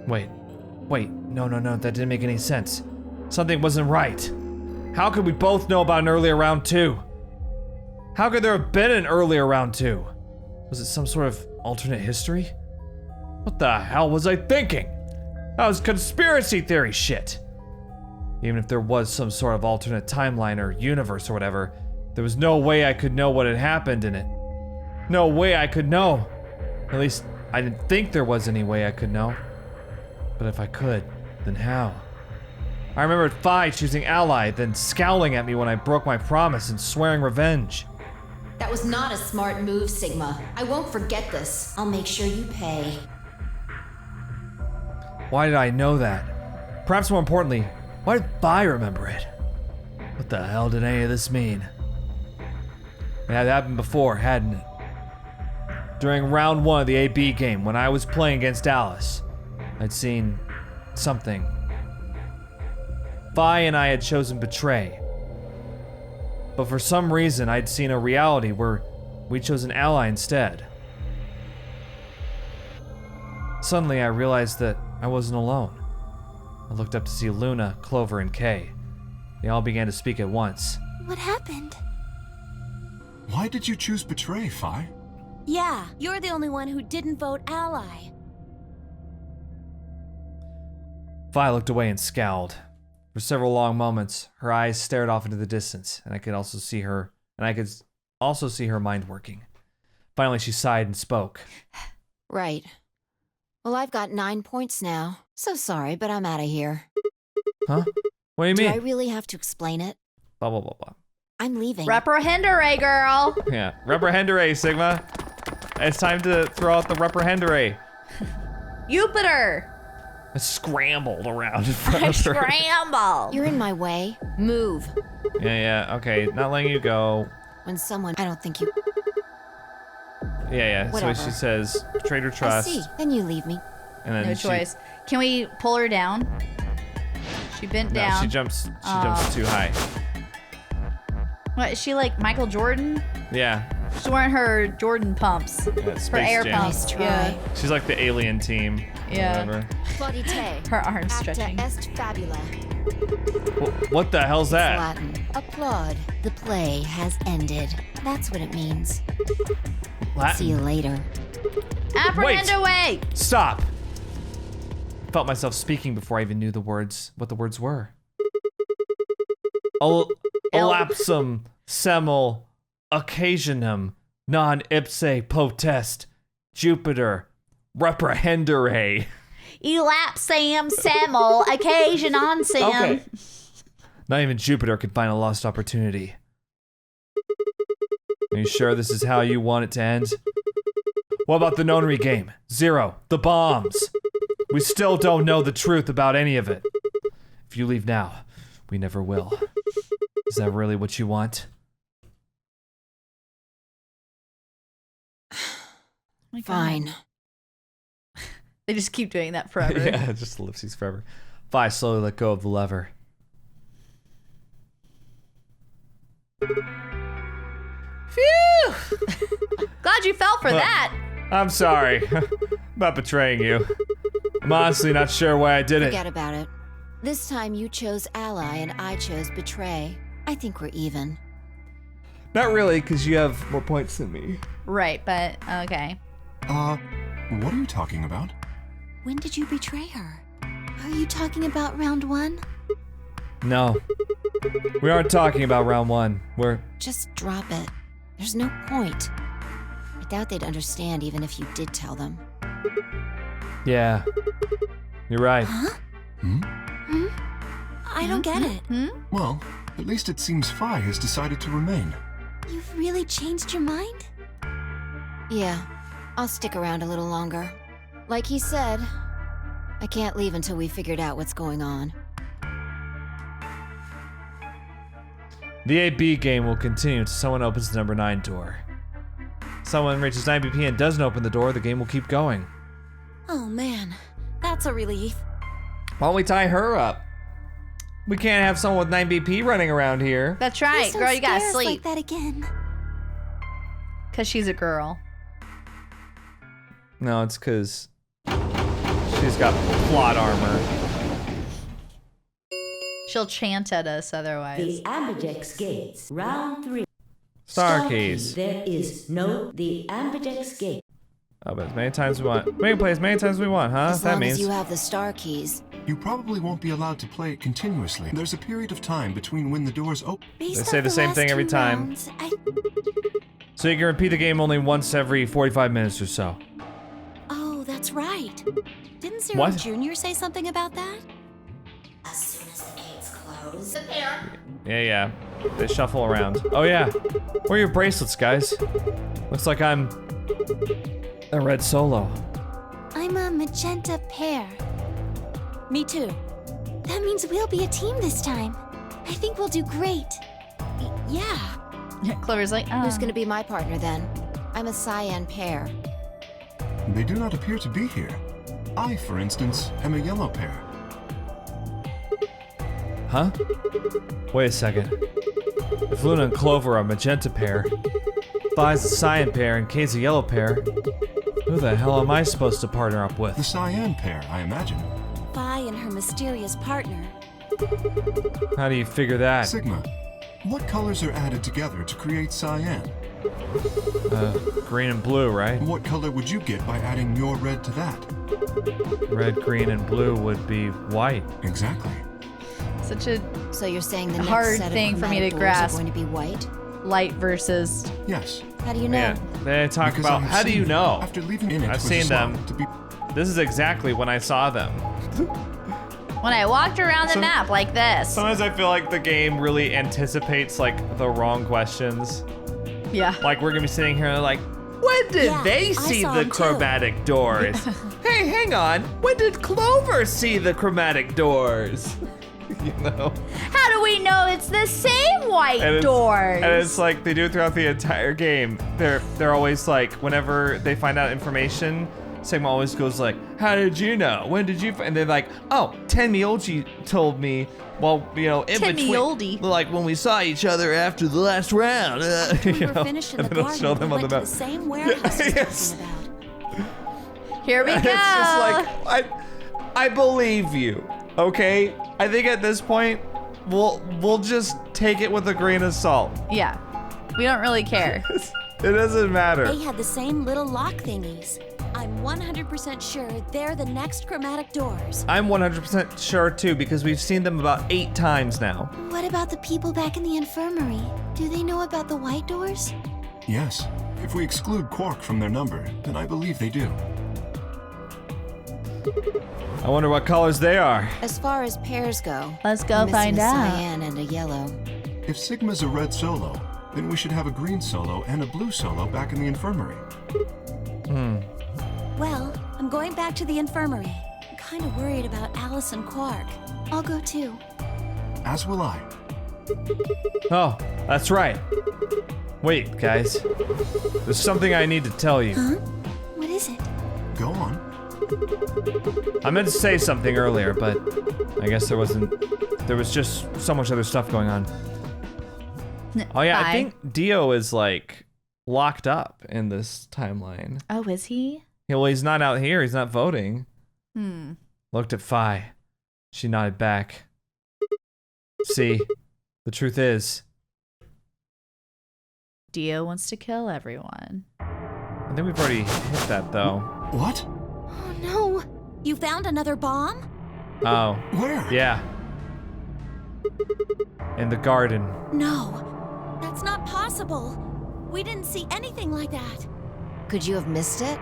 Wait, no, that didn't make any sense. Something wasn't right. How could we both know about an earlier round 2? How could there have been an earlier round 2? Was it some sort of alternate history? What the hell was I thinking? That was conspiracy theory shit. Even if there was some sort of alternate timeline or universe or whatever, there was no way I could know what had happened in it. No way I could know. At least, I didn't think there was any way I could know. But if I could, then how? I remembered Phi choosing ally, then scowling at me when I broke my promise and swearing revenge. That was not a smart move, Sigma. I won't forget this. I'll make sure you pay. Why did I know that? Perhaps more importantly, why did Phi remember it? What the hell did any of this mean? It had happened before, hadn't it? During round 1 of the AB game, when I was playing against Alice, I'd seen something. Phi and I had chosen betray. But for some reason, I'd seen a reality where we chose an ally instead. Suddenly, I realized that I wasn't alone. I looked up to see Luna, Clover, and Kay. They all began to speak at once. What happened? Why did you choose betray, Phi? Yeah, you're the only one who didn't vote ally. Phi looked away and scowled. For several long moments, her eyes stared off into the distance, and I could also see her mind working. Finally, she sighed and spoke. Right. Well, I've got 9 points now. So sorry, but I'm out of here. Huh? What do you Do mean? I really have to explain it? Blah, blah, blah, blah. I'm leaving. Reprehendere, girl. Yeah, reprehendere, Sigma. It's time to throw out the reprehendere. Jupiter. I scrambled around in front of her. Scramble. You're in my way. Move. Yeah, okay, not letting you go. When someone... I don't think you... Yeah. Whatever. So she says, trade or I trust. see. Then you leave me. And then No choice. Can we pull her down? She bent No, down. she jumps too high. What, is she like Michael Jordan? Yeah. She's wearing her Jordan pumps. Yeah, Her Space air Jam. pumps. Nice try. Yeah. She's like the alien team. Yeah. Whatever. Claudite. Her arms Acta stretching. est fabula. What the hell's that? Latin. Applaud. The play has ended. That's what it means. Latin. See you later. Apprehend away! Stop. Felt myself speaking before I even knew what the words were. Elapsum semel occasionum non ipse potest Jupiter reprehendere. Elapsam semel occasion on sim. Okay. Not even Jupiter could find a lost opportunity. Are you sure this is how you want it to end? What about the nonary game? 0. The bombs. We still don't know the truth about any of it. If you leave now, we never will. Is that really what you want? Fine. They just keep doing that forever. Yeah, just ellipses forever. Vi slowly let go of the lever. Phew! Glad you fell for that. I'm sorry about betraying you. I'm honestly not sure why I did it. Forget about it. This time you chose ally and I chose betray. I think we're even. Not really, because you have more points than me. Right, but okay. What are you talking about? When did you betray her? Are you talking about round 1? No. We aren't talking about round 1. We're... Just drop it. There's no point. I doubt they'd understand even if you did tell them. Yeah. You're right. Huh? I don't get it. Well, at least it seems Phi has decided to remain. You've really changed your mind? Yeah, I'll stick around a little longer. Like he said, I can't leave until we figured out what's going on. The AB game will continue until someone opens the number 9 door. Someone reaches 9 BP and doesn't open the door, the game will keep going. Oh man, that's a relief. Why don't we tie her up? We can't have someone with 9 BP running around here. That's right, Please don't girl. You gotta scare us sleep. like that again. Cause she's a girl. No, it's because she's got plot armor. She'll chant at us otherwise. The Ambidex gates. Round 3. Star keys. There is no the Ambidex gate. Oh, but as many times as we want. We can play as many times as we want, huh? As That long means. as you have the star keys. You probably won't be allowed to play it continuously. There's a period of time between when the doors open. Based They off say the same last thing every 2 time. rounds, So you can repeat the game only once every 45 minutes or so. Oh, that's right. Didn't Zero What? Jr. say something about that? As soon as the gates close, prepare. Yeah. They shuffle around. Oh, yeah. Where are your bracelets, guys? Looks like I'm a red solo. I'm a magenta pair. Me too. That means we'll be a team this time. I think we'll do great. Yeah. Clover's like, oh. Who's gonna be my partner then? I'm a cyan pair. They do not appear to be here. I, for instance, am a yellow pair. Huh? Wait a second. If Luna and Clover are a magenta pair, Phi's a cyan pair, and Kay's a yellow pair, who the hell am I supposed to partner up The with? cyan pair, I imagine. Phi and her mysterious partner. How do you figure that? Sigma, what colors are added together to create cyan? Green and blue, right? What color would you get by adding your red to that? Red, green, and blue would be white. Exactly. Such a So you're saying the Hard next set thing of for me to chromatic doors grasp. are going to be white? light versus. Yes. How do you know? Yeah, they talk Because about I have how do you seen them. know? After leaving in it I've was seen them. resolved to be This is exactly when I saw them. When I walked around the Some- map like this. Sometimes I feel like the game really anticipates like the wrong questions. Yeah. Like we're gonna be sitting here like, when did Yeah, they I see saw the 'em too. chromatic doors? Hey, hang on. When did Clover see the chromatic doors? You know? How do we know it's the same white doors? And it's like they do it throughout the entire game. They're always like, whenever they find out information, Sigma always goes like, how did you know? When did you? And they're like, oh, Tenmyoji told me. Well, you know, in between, like when we saw each other after the last round. We were finished in the garden. We went to the same warehouse Yes. about. Here we go. It's just like I believe you. Okay, I think at this point we'll just take it with a grain of salt. Yeah, we don't really care. It doesn't matter. They had the same little lock thingies. I'm 100% sure they're the next chromatic doors. I'm 100% sure too because we've seen them about 8 times now. What about the people back in the infirmary? Do they know about the white doors? Yes. If we exclude Quark from their number, then I believe they do. I wonder what colors they are. As far as pairs go, Let's go I'm missing find a out. cyan and a yellow. If Sigma's a red solo, then we should have a green solo and a blue solo back in the infirmary. Well, I'm going back to the infirmary. I'm kind of worried about Alice and Quark. I'll go too. As will I. Oh, that's right. Wait, guys. There's something I need to tell you. Huh? What is it? Go on. I meant to say something earlier, but I guess there was just so much other stuff going on. Oh yeah, I think Dio is like locked up in this timeline. Oh, is he? Yeah, well, he's not out here. He's not voting. Looked at Phi. She nodded back. See, the truth is, Dio wants to kill everyone. I think we've already hit that though. What? Oh no. You found another bomb? Oh. Where? Yeah. In the garden. No, that's not possible. We didn't see anything like that. Could you have missed it?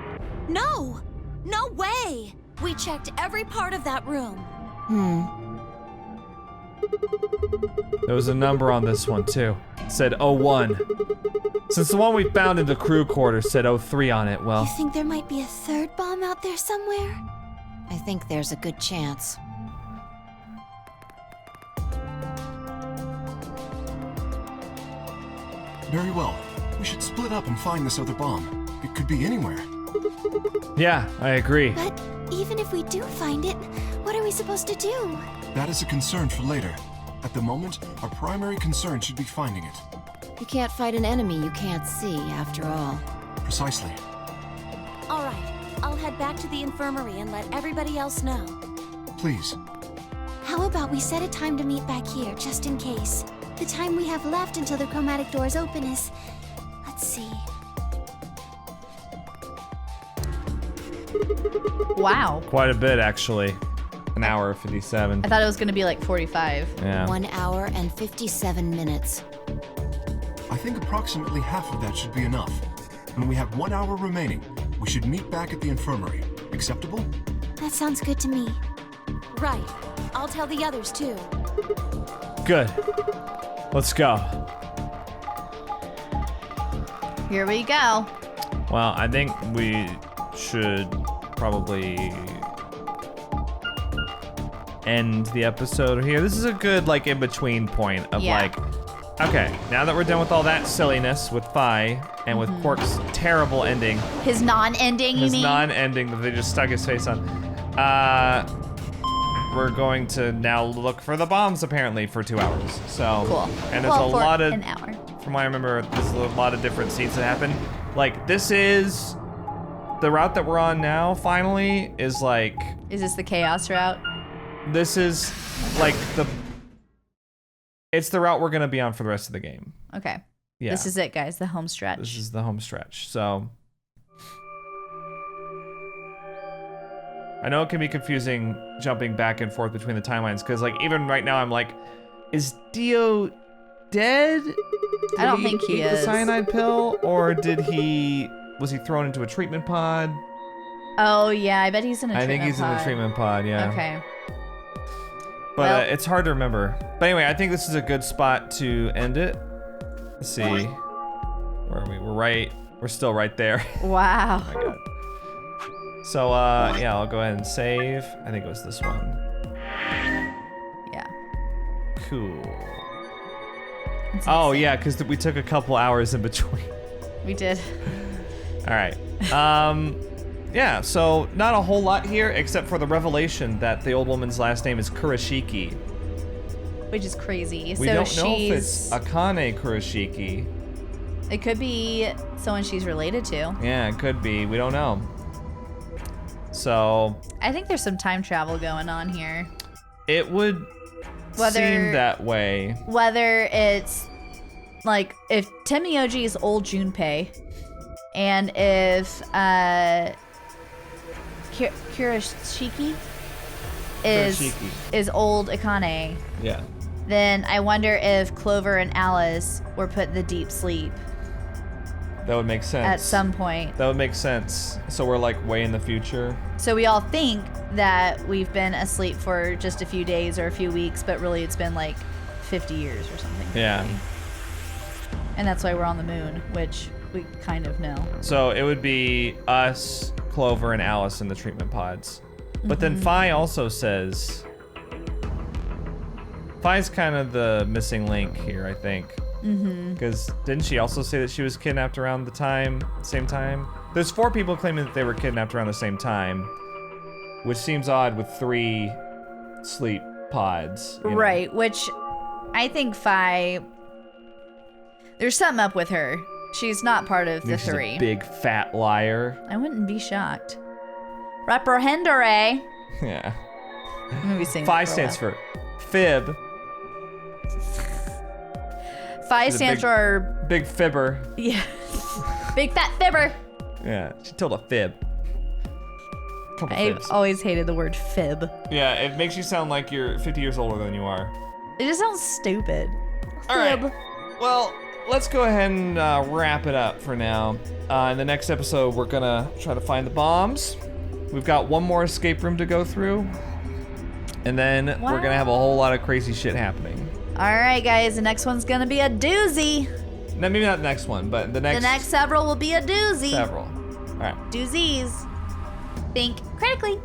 No, no way. We checked every part of that room. There was a number on this one too. It said 01. Since the one we found in the crew quarters said 03 on it, well. You think there might be a third bomb out there somewhere? I think there's a good chance. Very well. We should split up and find this other bomb. It could be anywhere. Yeah, I agree. But even if we do find it, what are we supposed to do? That is a concern for later. At the moment, our primary concern should be finding it. You can't fight an enemy you can't see, after all. Precisely. All right, I'll head back to the infirmary and let everybody else know. Please. How about we set a time to meet back here, just in case? The time we have left until the chromatic doors open is... Let's see. Wow. Quite a bit, actually. An hour 57. I thought it was going to be like 45. Yeah. 1 hour and 57 minutes. I think approximately half of that should be enough. When we have 1 hour remaining, we should meet back at the infirmary. Acceptable? That sounds good to me. Right. I'll tell the others too. Good. Let's go. Here we go. Well, I think we should probably end the episode here. This is a good like in-between point of like, okay, now that we're done with all that silliness with Phi and with Quark's terrible ending. His non-ending, you mean? His non-ending that they just stuck his face on. We're going to now look for the bombs apparently for 2 hours. So cool. And there's a lot of an hour. From what I remember, there's a lot of different scenes that happen. Like this is the route that we're on now. Finally, is like. Is this the chaos route? This is like it's the route we're gonna be on for the rest of the game. Okay. Yeah. This is it, guys. The home stretch. This is the home stretch. So I know it can be confusing jumping back and forth between the timelines because like even right now I'm like, is Dio dead? I don't think he eat is. The cyanide pill, or was he thrown into a treatment pod? Oh yeah, I bet he's in a treatment pod. I think he's in the treatment pod. Yeah. Okay. But Well- it's hard to remember. But anyway, I think this is a good spot to end it. Let's see. Where are we? We're still right there. Wow. Oh my god. So yeah, I'll go ahead and save. I think it was this one. Yeah. Cool. Oh, yeah, because we took a couple hours in between. We did. All right. Yeah, so not a whole lot here, except for the revelation that the old woman's last name is Kurashiki. Which is crazy. We don't know if it's Akane Kurashiki. It could be someone she's related to. Yeah, it could be. We don't know. So... I think there's some time travel going on here. It would seem that way. Whether it's, like, if Temioji is old Junpei, and if Kurashiki is old Akane, yeah, then I wonder if Clover and Alice were put in the deep sleep. That would make sense. At some point. That would make sense. So we're like way in the future. So we all think that we've been asleep for just a few days or a few weeks, but really it's been like 50 years or something. Yeah. Maybe. And that's why we're on the moon, which we kind of know. So it would be us, Clover, and Alice in the treatment pods. But then Fi also says... Fi's kind of the missing link here, I think. Because didn't she also say that she was kidnapped around the same time? There's 4 people claiming that they were kidnapped around the same time, which seems odd with 3 sleep pods. You know? Right, which I think Fi... There's something up with her. She's not part of the 3. She's a big fat liar. I wouldn't be shocked. Reprehendere. Yeah. I'm gonna be singing Fi stands for fib. Fi stands for... Big fibber. Yeah. Big fat fibber. Yeah, she told a fib. I've always hated the word fib. Yeah, it makes you sound like you're 50 years older than you are. It just sounds stupid. All right. Well, let's go ahead and wrap it up for now. In the next episode, we're gonna try to find the bombs. We've got one more escape room to go through. And then we're gonna have a whole lot of crazy shit happening. All right, guys, the next one's gonna be a doozy. No, maybe not the next one, but the next several will be a doozy. Several. All right. Doozies. Think critically.